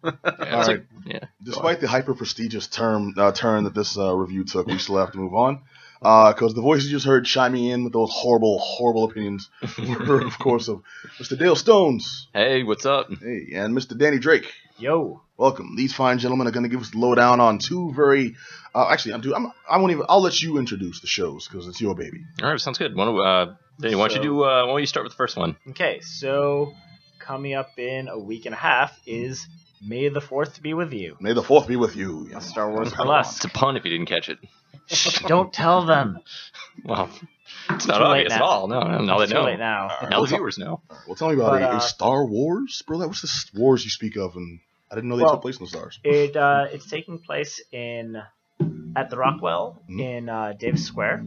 All right. Despite the hyper-prestigious turn that this review took, we still have to move on. Because the voice you just heard chiming in with those horrible, horrible opinions were, of course, of Mr. Dale Stones. Hey, what's up? Hey, and Mr. Danny Drake. Yo. Welcome. These fine gentlemen are going to give us the lowdown on two very... I'll let you introduce the shows, because it's your baby. All right, sounds good. Danny, why don't you start with the first one? Okay, so coming up in a week and a half is May the 4th be with you. May the 4th be with you. A Star Wars Burlesque. It's a pun if you didn't catch it. Shh, don't tell them. Well, it's not obvious at all. No, now they know. Too late now. Now the viewers know. Well, tell me about a Star Wars Burlesque. What's this wars you speak of? And I didn't know they took place in the stars. It's taking place at the Rockwell in Davis Square.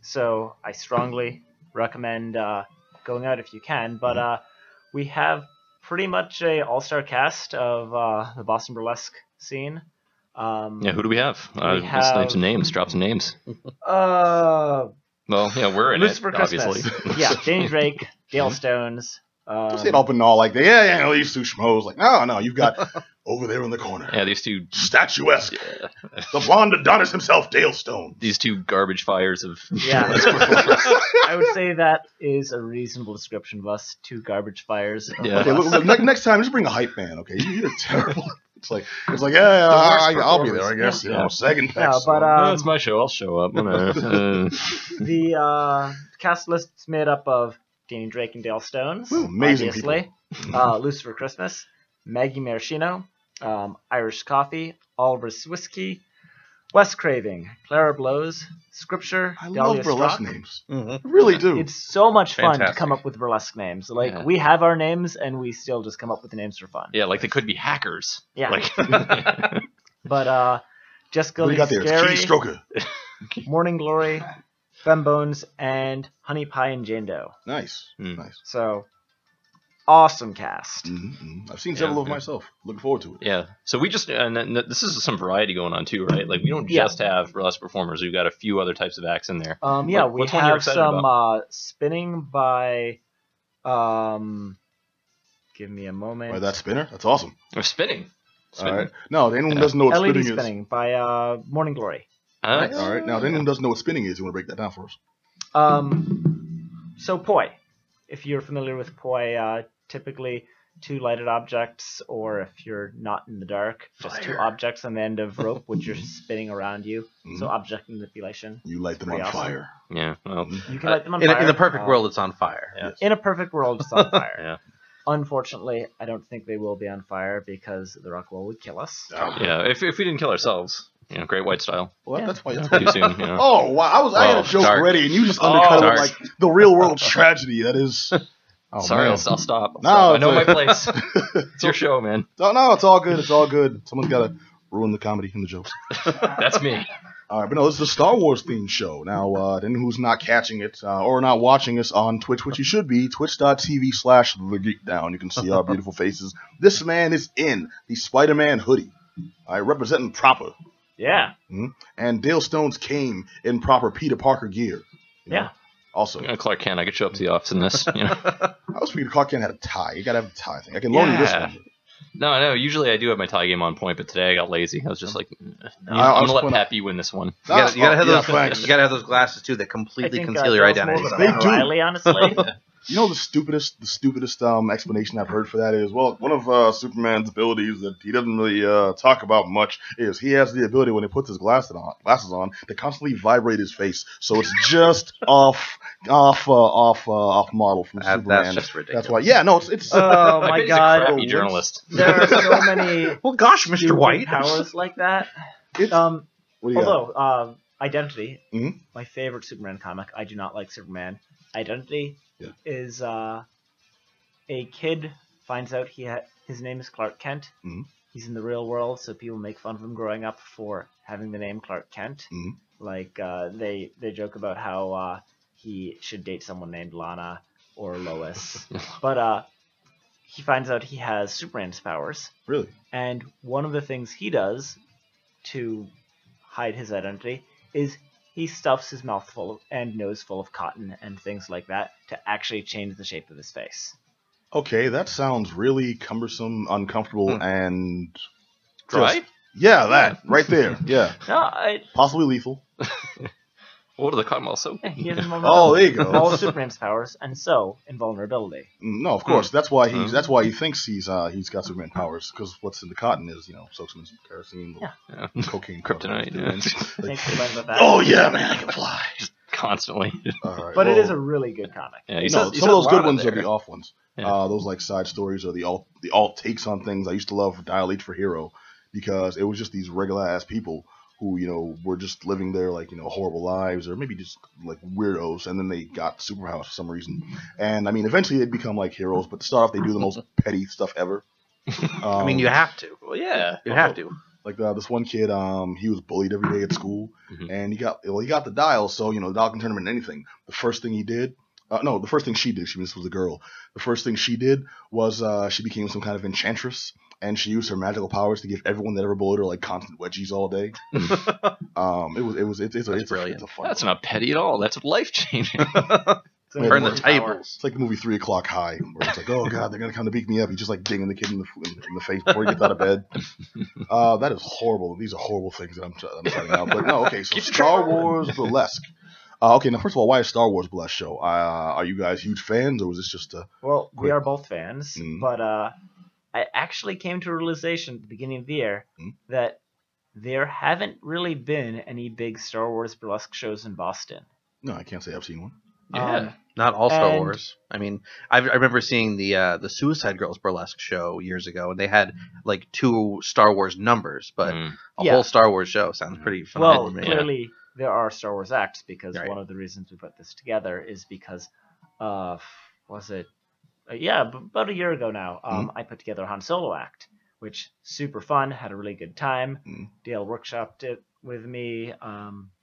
So I strongly recommend going out if you can. But we have pretty much a all-star cast of the Boston Burlesque scene. Who do we have? Let's name some names. Drop some names. Well, we're in Lucifer it, obviously. Yeah, Danny Drake, Dale Stones. Don't say it up and all like, these two schmoes. Like, no, you've got over there in the corner. Yeah, these two... Statuesque. Yeah. The blonde Adonis himself, Dale Stone. These two garbage fires of... Yeah. I would say that is a reasonable description of us. Two garbage fires. Yeah. Okay, look, next time, just bring a hype man, okay? You're terrible. It's like I'll be there, I guess. Yeah. Second packs. But it's my show. I'll show up. The cast list is made up of Danny Drake and Dale Stones. Ooh, amazing obviously. Lucifer Christmas, Maggie Maraschino, Irish Coffee, Oliver's Whiskey, Wes Craving, Clara Blows, Scripture, I Dahlia love burlesque Strock. names. I really do. It's so much fun Fantastic. to come up with burlesque names. We have our names, and we still just come up with the names for fun. Yeah, like they could be hackers. Yeah. Like, But Jessica What do Lee you got there? It's Scary, Kitty Stroker. Morning Glory, Fembones, and Honey Pie and Jane Doe. Nice. Nice. So, awesome cast. I've seen several of them myself. Looking forward to it. yeah. So we just... And this is some variety going on, too, right? Like, we don't just have burlesque performers. We've got a few other types of acts in there. We what's one you're have excited some about? spinning by... give me a moment. Right, that spinner? That's awesome. Or spinning. All right. No, anyone who doesn't know what LED spinning is. spinning by Morning Glory. All right. Now, if anyone doesn't know what spinning is, you want to break that down for us? So poi. If you're familiar with poi, typically two lighted objects, or if you're not in the dark, just two objects on the end of rope, which you're spinning around you. So object manipulation. You light them on fire. Yeah. Well, You can light them on fire. In the perfect world, it's on fire. Yeah. In a perfect world, it's on fire. Yeah. Unfortunately, I don't think they will be on fire because the Rockwell would kill us. Yeah, if we didn't kill ourselves. Great white style. Well, that's why. Too soon. Oh, wow. I had a joke dark. ready, and you just undercut it dark. with, like, the real world tragedy. That is... Oh, Sorry, man. I'll stop. No, I know my place. It's your show, man. No, it's all good. It's all good. Someone's got to ruin the comedy and the jokes. That's me. All right, but no, this is a Star Wars themed show. Now, anyone who's not catching it or not watching us on Twitch, which you should be, twitch.tv/The Geek Down. You can see our beautiful faces. This man is in the Spider-Man hoodie, representing proper. Yeah. And Dale Stones came in proper Peter Parker gear. You know? Yeah. Also, Clark Kent, I could show up to the office in this. I was figuring Clark Kent had a tie. You gotta have a tie thing. I can loan you this one. No. Usually I do have my tie game on point, but today I got lazy. I was just like, I'm gonna let Pappy win this one. You gotta have those. Thanks. You gotta have those glasses too that completely conceal your identity. They do. Riley, honestly. You know the stupidest explanation I've heard for that is, well, one of Superman's abilities that he doesn't really talk about much is he has the ability when he puts his glasses on to constantly vibrate his face, so it's just off model from Superman. That's just ridiculous. That's why. Yeah, no, it's. Oh my God! He's a crappy journalist. There are so many. Well, gosh, Mr. White. Powers like that. It's, what do you got? Although Identity, Mhm. my favorite Superman comic. I do not like Superman. Identity is a kid finds out his name is Clark Kent. He's in the real world, so people make fun of him growing up for having the name Clark Kent. Like they joke about how he should date someone named Lana or Lois, but he finds out he has Superman's powers. Really? And one of the things he does to hide his identity is he stuffs his mouth full and nose full of cotton and things like that to actually change the shape of his face. Okay, that sounds really cumbersome, uncomfortable, and Dry? Yeah, that right there. Yeah, No, possibly lethal. What are the cotton balls so? he has invulnerability. Oh, there you go. All of Superman's powers, and so invulnerability. No, of course. That's why he thinks he's got Superman powers, because what's in the cotton is soaks him in some kerosene, cocaine, kryptonite. Oh yeah, man, I can fly. Constantly. All right, but it is a really good comic. Yeah, some of those good ones are the off ones. Yeah. Those like side stories or the alt takes on things. I used to love Dial H for Hero because it was just these regular ass people who were just living their horrible lives or maybe just like weirdos, and then they got superpowers for some reason. And I mean, eventually they'd become like heroes, but to start off they do the most petty stuff ever. I mean, you have to. Well, yeah, you have to. Like this one kid, he was bullied every day at school, and he got the dial, so the dial can turn him into anything. The first thing he did, the first thing she did, this was a girl. The first thing she did was she became some kind of enchantress, and she used her magical powers to give everyone that ever bullied her like constant wedgies all day. It's brilliant. That's not petty at all. That's life changing. Turn the tables. It's like the movie 3 O'Clock High, where it's like, oh god, they're gonna come to beat me up. He's just like dinging the kid in the face before he gets out of bed. That is horrible. These are horrible things that I'm starting out. But no, okay. So Star Wars Burlesque. Okay, now first of all, why is Star Wars Burlesque show? Are you guys huge fans, or was this just a? Well, we are both fans, but I actually came to a realization at the beginning of the year that there haven't really been any big Star Wars Burlesque shows in Boston. No, I can't say I've seen one. Yeah, not all Star Wars. I mean, I remember seeing the Suicide Girls Burlesque show years ago, and they had like 2 Star Wars numbers, but a whole Star Wars show sounds pretty phenomenal. Well, clearly there are Star Wars acts because one of the reasons we put this together is because about a year ago now, I put together a Han Solo act, which super fun, had a really good time. Dale workshopped it with me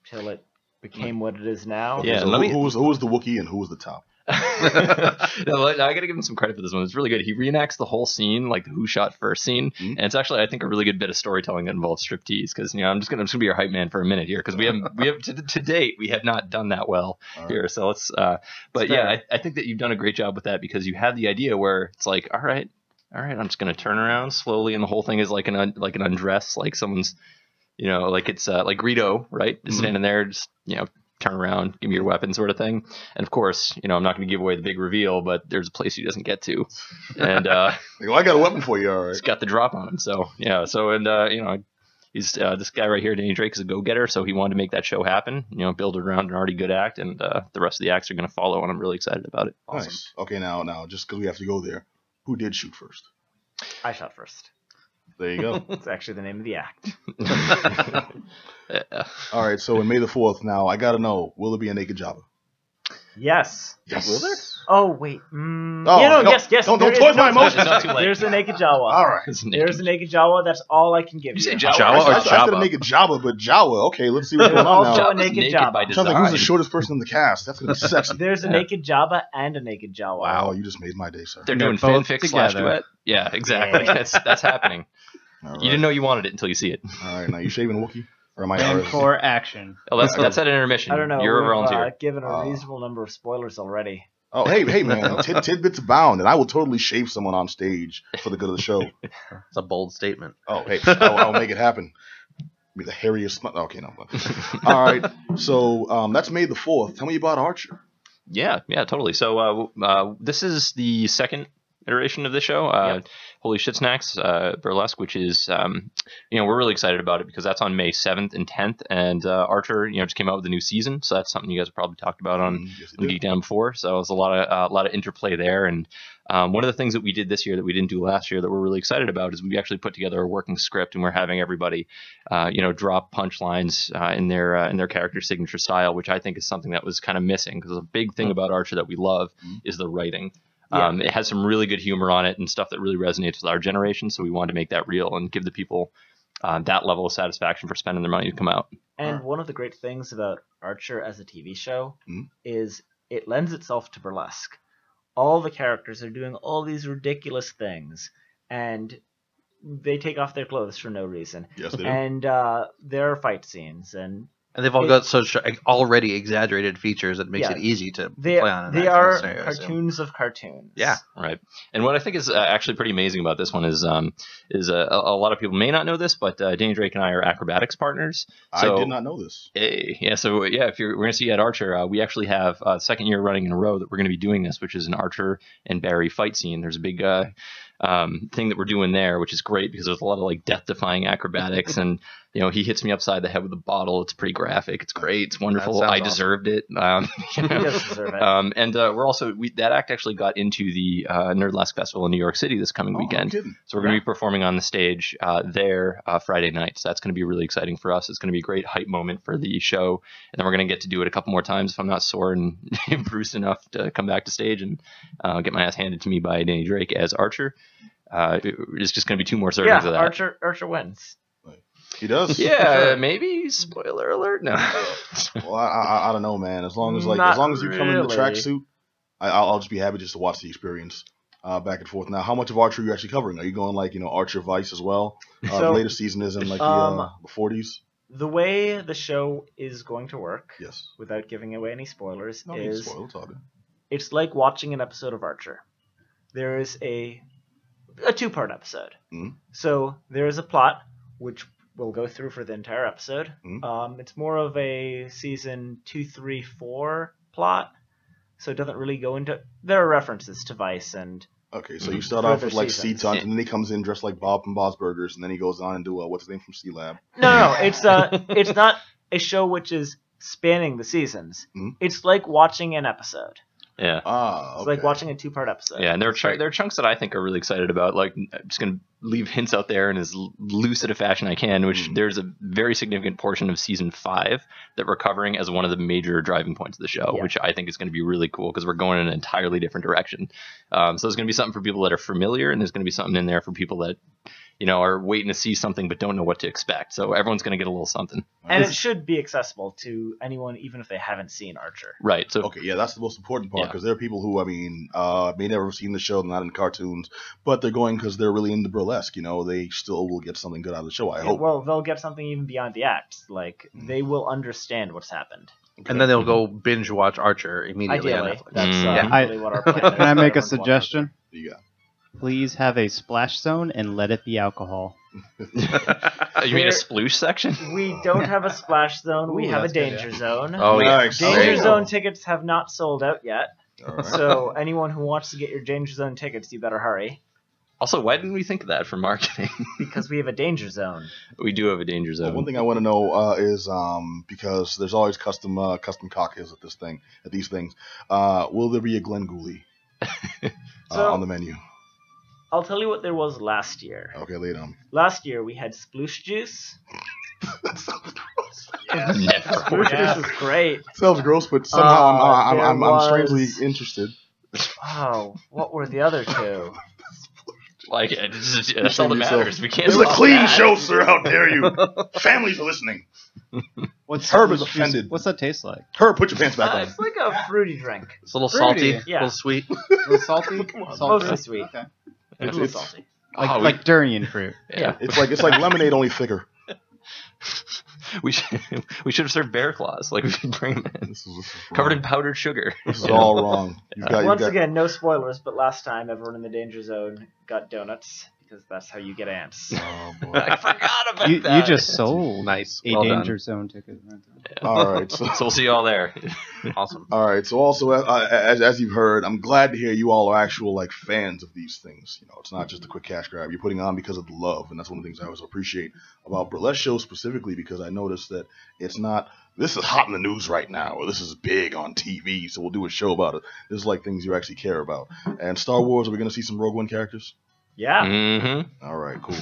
till it became what it is now. Yeah, so who was the Wookiee and who was the top? No, I gotta give him some credit for this one. It's really good. He reenacts the whole scene, like the who shot first scene, and it's actually, I think, a really good bit of storytelling that involves striptease. Because I'm just gonna be your hype man for a minute here, because we have to date we have not done that well here. So let's. But yeah, I think that you've done a great job with that, because you had the idea where it's like, all right, I'm just gonna turn around slowly, and the whole thing is like an undress, like someone's. Like it's like Greedo, right? Just standing there, just turn around, give me your weapon, sort of thing. And of course, I'm not going to give away the big reveal, but there's a place he doesn't get to, and I got a weapon for you, all right. He's got the drop on him, so yeah. So he's this guy right here, Danny Drake, is a go-getter, so he wanted to make that show happen. Build it around an already good act, and the rest of the acts are going to follow, and I'm really excited about it. Awesome. Nice. Okay, now just because we have to go there, who did shoot first? I shot first. There you go. It's actually the name of the act. Yeah. All right, so in May the 4th, now I gotta know, will there be a naked Jabba? Yes. Will there? Oh wait. Yes. Don't toy my emotions. There's a naked Jawa. All right. There's a naked Jawa. That's all I can give you. You say Jawa? I said a naked Jabba, but Jawa. Okay, let's see what's going on now. Also a naked Jabba. Who's the shortest person in the cast? That's gonna be sexy. There's a naked Jabba and a naked Jawa. Wow, you just made my day, sir. They're doing fanfic / duet. Yeah, exactly. That's happening. Right. You didn't know you wanted it until you see it. All right, now you shaving Wookiee? Or am I and for action. Oh, that's at intermission. I don't know. You're a volunteer. Given a reasonable number of spoilers already. Oh, hey, man. Tidbits abound, and I will totally shave someone on stage for the good of the show. It's a bold statement. Oh, hey, I'll make it happen. Be the hairiest. Okay, no. All right, so that's May the 4th. Tell me about Archer. Yeah, totally. So this is the second iteration of the show, Holy Shit Snacks Burlesque, which is we're really excited about it because that's on May 7th and 10th, and Archer just came out with a new season, so that's something you guys have probably talked about on Geek Down before. So there's a lot of interplay there, and one of the things that we did this year that we didn't do last year that we're really excited about is we actually put together a working script, and we're having everybody drop punchlines in their character signature style, which I think is something that was kind of missing, because a big thing about Archer that we love is the writing. It has some really good humor on it and stuff that really resonates with our generation, so we wanted to make that real and give the people that level of satisfaction for spending their money to come out. And one of the great things about Archer as a TV show is it lends itself to burlesque. All the characters are doing all these ridiculous things, and they take off their clothes for no reason. Yes, they do. And there are fight scenes, and And they've all got such already exaggerated features that makes it easy to play on. They are cartoons of cartoons. Yeah, right. And what I think is actually pretty amazing about this one is a lot of people may not know this, but Danny Drake and I are acrobatics partners. So, I did not know this. If we're going to see you at Archer, we actually have second year running in a row that we're going to be doing this, which is an Archer and Barry fight scene. There's a big thing that we're doing there, which is great because there's a lot of like death-defying acrobatics, and he hits me upside the head with a bottle. It's pretty graphic. It's great. It's wonderful. I deserved it. He does deserve it. And we're also that act actually got into the Nerdlasque Festival in New York City this coming weekend. So we're going to be performing on the stage there Friday night. So that's going to be really exciting for us. It's going to be a great hype moment for the show, and then we're going to get to do it a couple more times if I'm not sore and bruised enough to come back to stage and get my ass handed to me by Danny Drake as Archer. It's just going to be 2 more servings of that. Archer wins. He does. Yeah, maybe. Spoiler alert. No. Well, I don't know, man. As long as you come in the tracksuit, I'll just be happy just to watch the experience back and forth. Now, how much of Archer are you actually covering? Are you going like Archer Vice as well? The latest season is in like the 40s. The way the show is going to work, yes, without giving away any spoilers, it's like watching an episode of Archer. There is a 2-part episode. Mm-hmm. So there is a plot which we'll go through for the entire episode. Mm-hmm. It's more of a season 2, 3, 4 plot, so it doesn't really go into. There are references to Vice and. Okay, so you start off with like Sea Tunt, and then he comes in dressed like Bob from Bob's Burgers, and then he goes on and do what's his name from Sea Lab. No, it's not a show which is spanning the seasons. Mm-hmm. It's like watching an episode. Yeah. Okay. It's like watching a 2-part episode. Yeah, and there are chunks that I think are really excited about. Like, I'm just going to leave hints out there in as lucid a fashion I can, which there's a very significant portion of season 5 that we're covering as one of the major driving points of the show, which I think is going to be really cool because we're going in an entirely different direction. So there's going to be something for people that are familiar, and there's going to be something in there for people that are waiting to see something but don't know what to expect. So everyone's going to get a little something. And it should be accessible to anyone, even if they haven't seen Archer. Right. So okay, yeah, that's the most important part because there are people who, may never have seen the show, not in cartoons, but they're going because they're really into burlesque. They still will get something good out of the show, I hope. Well, they'll get something even beyond the act. Like, they will understand what's happened. Okay. And then they'll go binge watch Archer immediately. Ideally, that's really what our plan is. Can I make a suggestion? You got. Please have a splash zone and let it be alcohol. You mean a sploosh section? We don't have a splash zone. We have a danger zone. Oh, yeah. Danger zone tickets have not sold out yet. All right. So anyone who wants to get your danger zone tickets, you better hurry. Also, why didn't we think of that for marketing? Because we have a danger zone. We do have a danger zone. One thing I want to know is because there's always custom cocktails at these things. Will there be a Glen Gooley on the menu? I'll tell you what there was last year. Okay, lay it on. Last year we had sploosh juice. That sounds gross. Sploosh juice was great. Sounds gross, but somehow I'm strangely interested. Oh, what were the other 2? Like, that's all that matters. We can't. This is a clean show, sir. How dare you? Families are listening. Herb is offended. What's that taste like? Herb, put your pants back on. It's like a fruity drink. It's a little salty, a yeah. little sweet. A little salty? Mostly sweet. Okay. It's a little salty. Like durian fruit. Yeah. It's like lemonade, only thicker. We should have served bear claws. Like, we should bring them in. This is covered in powdered sugar. This is all wrong. Once again, no spoilers, but last time everyone in the danger zone got donuts because that's how you get ants. Oh, boy. I forgot about that. You just sold a danger zone ticket. Yeah. All right. So we'll see you all there. Awesome. All right. So also, as you've heard, I'm glad to hear you all are actual fans of these things. It's not just a quick cash grab. You're putting on because of the love, and that's one of the things I always appreciate about burlesque shows specifically, because I noticed that it's not this is hot in the news right now, or this is big on TV, so we'll do a show about it. This is like things you actually care about. And Star Wars, are we going to see some Rogue One characters? Yeah. Mm-hmm. All right, cool.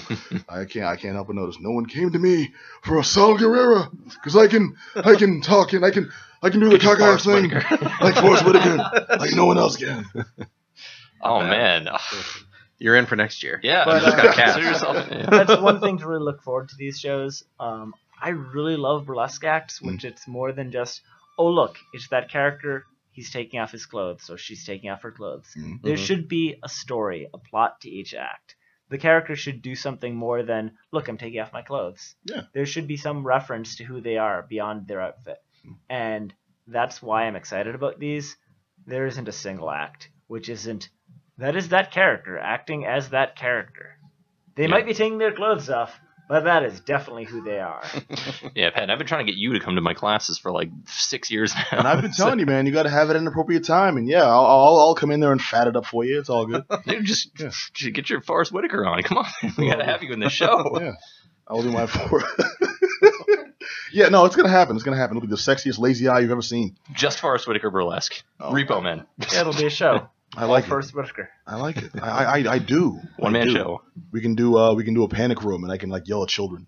I can't help but notice no one came to me for a Saul Guerrero, because I can talk and I can do the cockeyed thing like Forrest Whitaker, like no one else can. Oh man, you're in for next year. Yeah, but, just gotta consider yourself. That's one thing to really look forward to these shows. I really love burlesque acts, which it's more than just, oh look, it's that character. He's taking off his clothes, so she's taking off her clothes. Mm-hmm. There should be a story, a plot to each act. the character should do something more than, look, I'm taking off my clothes. Yeah. There should be some reference to who they are beyond their outfit. And that's why I'm excited about these. There isn't a single act, which isn't, that is that character, acting as that character. They might be taking their clothes off, but that is definitely who they are. Yeah, Pat, I've been trying to get you to come to my classes for like 6 years now. And I've been telling you, man, you got to have it at an appropriate time. And yeah, I'll come in there and fat it up for you. It's all good. Dude, just get your Forrest Whitaker on. Come on, we got to have you in the show. Yeah, I'll do my Yeah, no, it's gonna happen. It's gonna happen. It'll be the sexiest lazy eye you've ever seen. Just Forrest Whitaker burlesque. Repo Man. Yeah, it'll be a show. I like Forrest Whitaker. I like it. I do. One man show. We can do a panic room and I can like yell at children,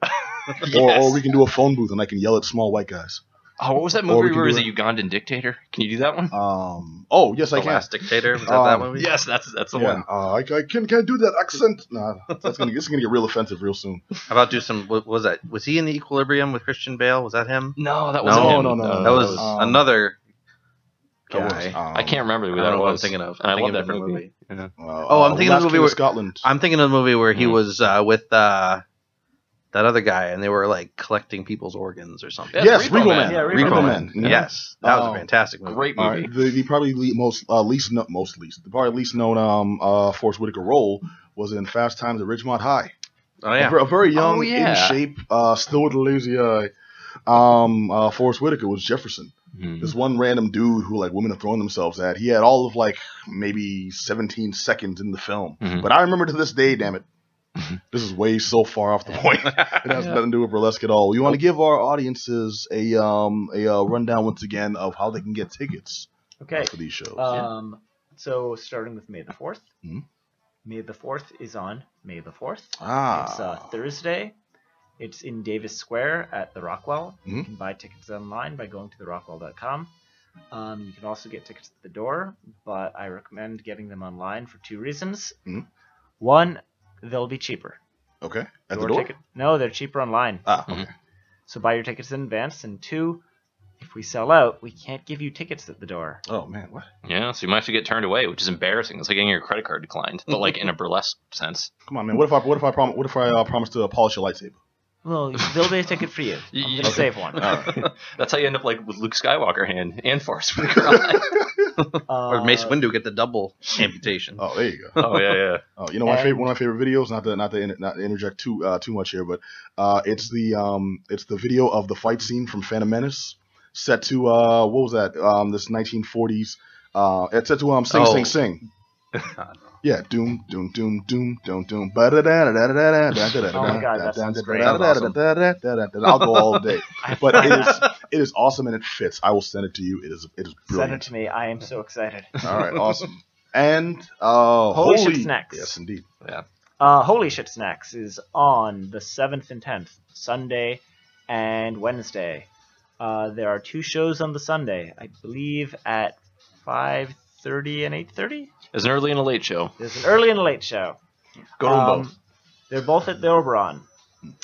or we can do a phone booth and I can yell at small white guys. Oh, what was that movie where he was a Ugandan dictator? Can you do that one? Oh yes, I can. The Last Dictator. Was that movie? Yes, that's the one. I can't do that accent. Nah, it's gonna get real offensive real soon. How about do some? What was that? Was he in the Equilibrium with Christian Bale? Was that him? No, that wasn't him. No. That was another That guy. was, I can't remember who I don't that know what I'm was. thinking of. And I I'm love thinking that of a movie. Yeah. I'm thinking of the movie where Scotland. I'm thinking of the movie where he was with that other guy, and they were like collecting people's organs or something. Yes, Repo Repo Man. Man. Yeah, Repo Man. Yeah. Yes, that was a fantastic movie. Great All movie. right, the probably least known Forrest Whitaker role was in Fast Times at Ridgemont High. Oh yeah. A very young, yeah. in shape, still with a lazy eye. Forrest Whitaker was Jefferson. This one random dude who like women have thrown themselves at. He had all of like maybe 17 seconds in the film, but I remember to this day. Damn it, this is way so far off the point. It has nothing to do with burlesque at all. You want to give our audiences a rundown once again of how they can get tickets for these shows. So starting with May the 4th. May the 4th is on May the 4th. It's Thursday. It's in Davis Square at the Rockwell. You can buy tickets online by going to therockwell.com. You can also get tickets at the door, but I recommend getting them online for 2 reasons. One, they'll be cheaper. Okay. At the door? No, they're cheaper online. Okay. So buy your tickets in advance. And 2, if we sell out, we can't give you tickets at the door. Oh man, what? Yeah, so you might have to get turned away, which is embarrassing. It's like getting your credit card declined, but like in a burlesque sense. Come on, man. What if I promise to polish your lightsaber? Well, there'll be a ticket for you. I'm going to save one. That's how you end up like with Luke Skywalker hand and Forrest Whitaker. Or Mace Windu get the double amputation. Oh, there you go. Oh yeah. Oh, you know one of my favorite videos. Not to interject too much here, but it's the video of the fight scene from Phantom Menace, set to what was that? This 1940s. It's set to Sing Sing Sing. Yeah, doom, doom, doom, doom, doom, doom. Oh my God, that sounds great. I'll go all day, but it is awesome and it fits. I will send it to you. It is brilliant. Send it to me. I am so excited. All right, awesome. And Holy Shit Snacks. Yes, indeed. Yeah. Holy Shit Snacks is on the 7th and 10th, Sunday and Wednesday. There are 2 shows on the Sunday, I believe, at 5:30 and 8:30. There's an early and a late show. There's an early and a late show. Go to them both. They're both at the Oberon,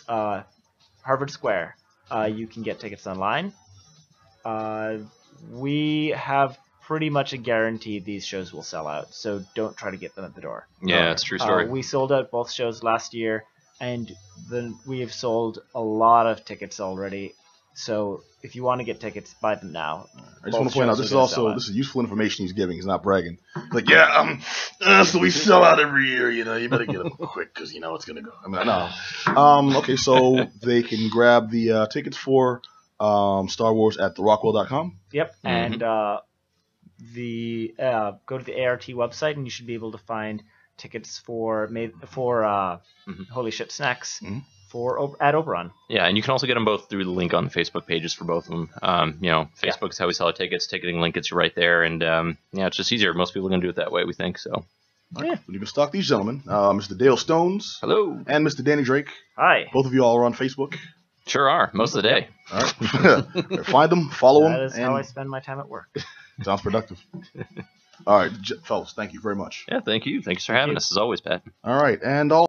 Harvard Square. You can get tickets online. We have pretty much a guarantee these shows will sell out, so don't try to get them at the door. Yeah, it's a true story. We sold out both shows last year, and we have sold a lot of tickets already. So if you want to get tickets, buy them now. I just want to point out this is useful information he's giving. He's not bragging. Like, so we sell out every year. You know, you better get them quick because you know it's gonna go. I mean, no. Okay, so they can grab the tickets for Star Wars at therockwell.com. Yep, and go to the ART website, and you should be able to find tickets for Holy Shit Snacks. At Oberon. Yeah, and you can also get them both through the link on the Facebook pages for both of them. Facebook's how we sell our tickets. Ticketing link gets you right there, and it's just easier. Most people are going to do it that way, we think. So, yeah. You can stalk these gentlemen, Mr. Dale Stones, hello, and Mr. Danny Drake. Hi. Both of you all are on Facebook. Sure are, most of the day. All right, find them, follow them. That is how I spend my time at work. Sounds productive. All right, fellas, thank you very much. Yeah, thank you. Thanks for having us as always, Pat. All right, and all.